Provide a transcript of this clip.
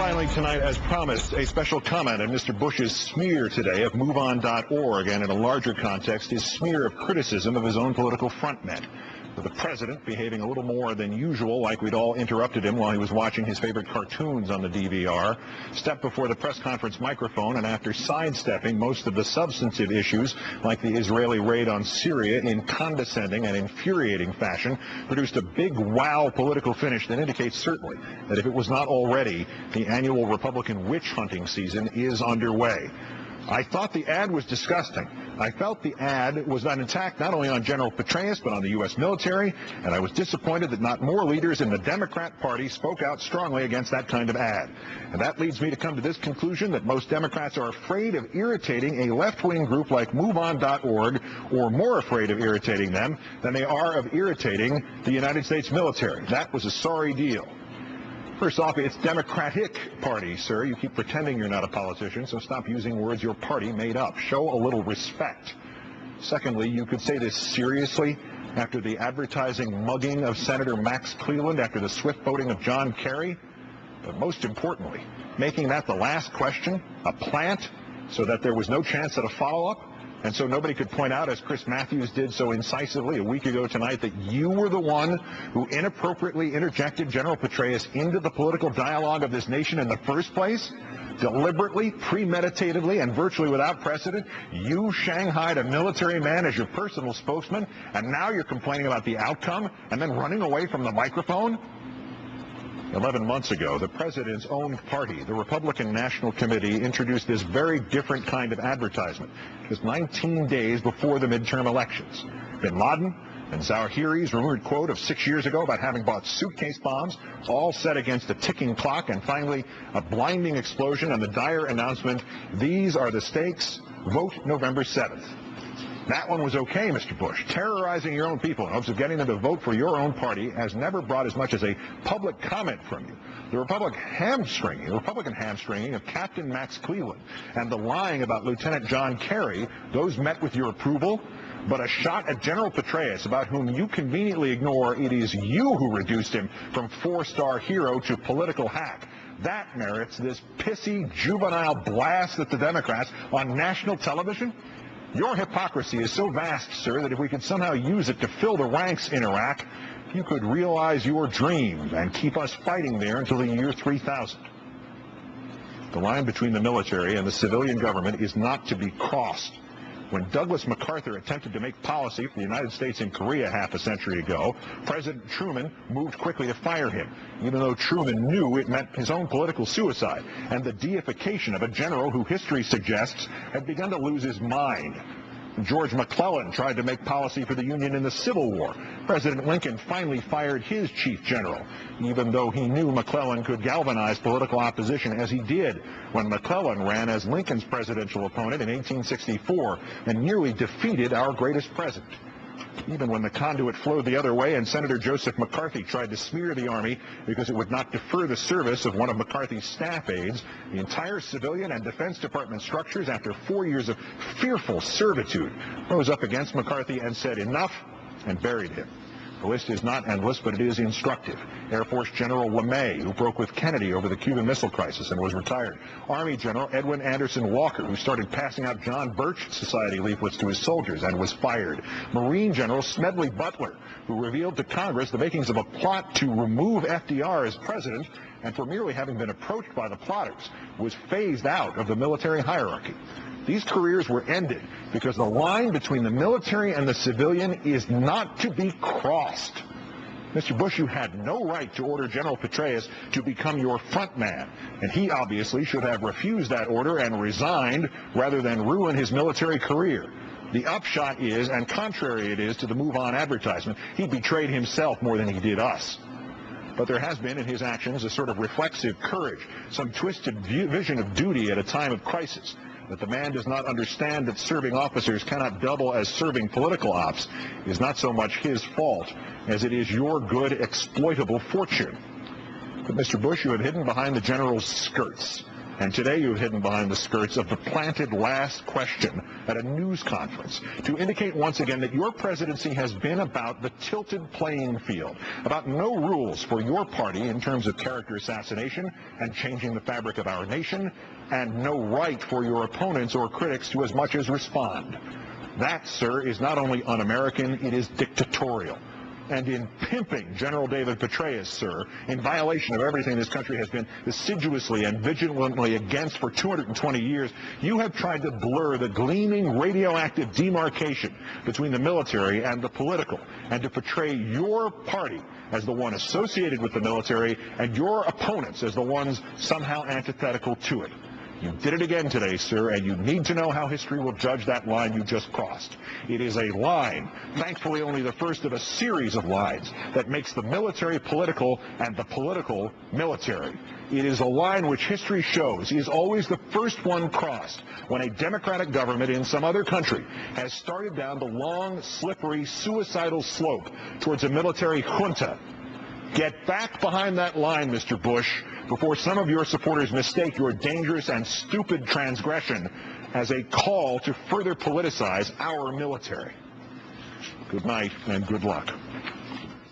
finally tonight, as promised, a special comment on Mr. Bush's smear today of MoveOn.org, and in a larger context, his smear of criticism of his own political frontmen. With the president behaving a little more than usual, like we'd all interrupted him while he was watching his favorite cartoons on the DVR, stepped before the press conference microphone, and after sidestepping most of the substantive issues, like the Israeli raid on Syria, in condescending and infuriating fashion, produced a big wow political finish that indicates certainly that if it was not already, the annual Republican witch hunting season is underway. I thought the ad was disgusting. I felt the ad was an attack not only on General Petraeus, but on the U.S. military, and I was disappointed that not more leaders in the Democrat Party spoke out strongly against that kind of ad. And that leads me to come to this conclusion, that most Democrats are afraid of irritating a left-wing group like MoveOn.org, or more afraid of irritating them than they are of irritating the United States military. That was a sorry deal. First off, it's Democratic Party, sir. You keep pretending you're not a politician, so stop using words your party made up. Show a little respect. Secondly, you could say this seriously after the advertising mugging of Senator Max Cleland, after the swift voting of John Kerry. But most importantly, making that the last question, a plant, so that there was no chance at a follow-up. And so nobody could point out, as Chris Matthews did so incisively a week ago tonight, that you were the one who inappropriately interjected General Petraeus into the political dialogue of this nation in the first place. Deliberately, premeditatedly, and virtually without precedent, you shanghaied a military man as your personal spokesman, and now you're complaining about the outcome and then running away from the microphone? 11 months ago, the president's own party, the Republican National Committee, introduced this very different kind of advertisement, just 19 days before the midterm elections. Bin Laden and Zawahiri's rumored quote of 6 years ago about having bought suitcase bombs, all set against a ticking clock, and finally a blinding explosion and the dire announcement, "These are the stakes, vote November 7th. That one was okay, Mr. Bush. Terrorizing your own people in hopes of getting them to vote for your own party has never brought as much as a public comment from you. The Republican hamstringing of Captain Max Cleland and the lying about Lieutenant John Kerry, those met with your approval. But a shot at General Petraeus, about whom you conveniently ignore, it is you who reduced him from four-star hero to political hack. That merits this pissy, juvenile blast at the Democrats on national television. Your hypocrisy is so vast, sir, that if we could somehow use it to fill the ranks in Iraq, you could realize your dream and keep us fighting there until the year 3000. The line between the military and the civilian government is not to be crossed. When Douglas MacArthur attempted to make policy for the United States in Korea half a century ago, President Truman moved quickly to fire him, even though Truman knew it meant his own political suicide and the deification of a general who history suggests had begun to lose his mind. George McClellan tried to make policy for the Union in the Civil War. President Lincoln finally fired his chief general, even though he knew McClellan could galvanize political opposition, as he did when McClellan ran as Lincoln's presidential opponent in 1864 and nearly defeated our greatest president. Even when the conduit flowed the other way and Senator Joseph McCarthy tried to smear the Army because it would not defer the service of one of McCarthy's staff aides, the entire civilian and Defense Department structures, after 4 years of fearful servitude, rose up against McCarthy and said enough and buried him. The list is not endless, but it is instructive. Air Force General LeMay, who broke with Kennedy over the Cuban Missile Crisis and was retired. Army General Edwin Anderson Walker, who started passing out John Birch Society leaflets to his soldiers and was fired. Marine General Smedley Butler, who revealed to Congress the makings of a plot to remove FDR as president, and for merely having been approached by the plotters, was phased out of the military hierarchy. These careers were ended because the line between the military and the civilian is not to be crossed. Mr. Bush, you had no right to order General Petraeus to become your front man, and he obviously should have refused that order and resigned rather than ruin his military career. The upshot is, and contrary it is to the Move On advertisement, he betrayed himself more than he did us. But there has been in his actions a sort of reflexive courage, some twisted vision of duty at a time of crisis. That the man does not understand that serving officers cannot double as serving political ops is not so much his fault as it is your good exploitable fortune. But Mr. Bush, you have hidden behind the general's skirts. And today you've hidden behind the skirts of the planted last question at a news conference to indicate once again that your presidency has been about the tilted playing field, about no rules for your party in terms of character assassination and changing the fabric of our nation, and no right for your opponents or critics to as much as respond. That, sir, is not only un-American, it is dictatorial. And in pimping General David Petraeus, sir, in violation of everything this country has been assiduously and vigilantly against for 220 years, you have tried to blur the gleaming radioactive demarcation between the military and the political, and to portray your party as the one associated with the military and your opponents as the ones somehow antithetical to it. You did it again today, sir, and you need to know how history will judge that line you just crossed. It is a line, thankfully only the first of a series of lines, that makes the military political and the political military. It is a line which history shows is always the first one crossed when a democratic government in some other country has started down the long, slippery, suicidal slope towards a military junta. Get back behind that line, Mr. Bush, before some of your supporters mistake your dangerous and stupid transgression as a call to further politicize our military. Good night and good luck.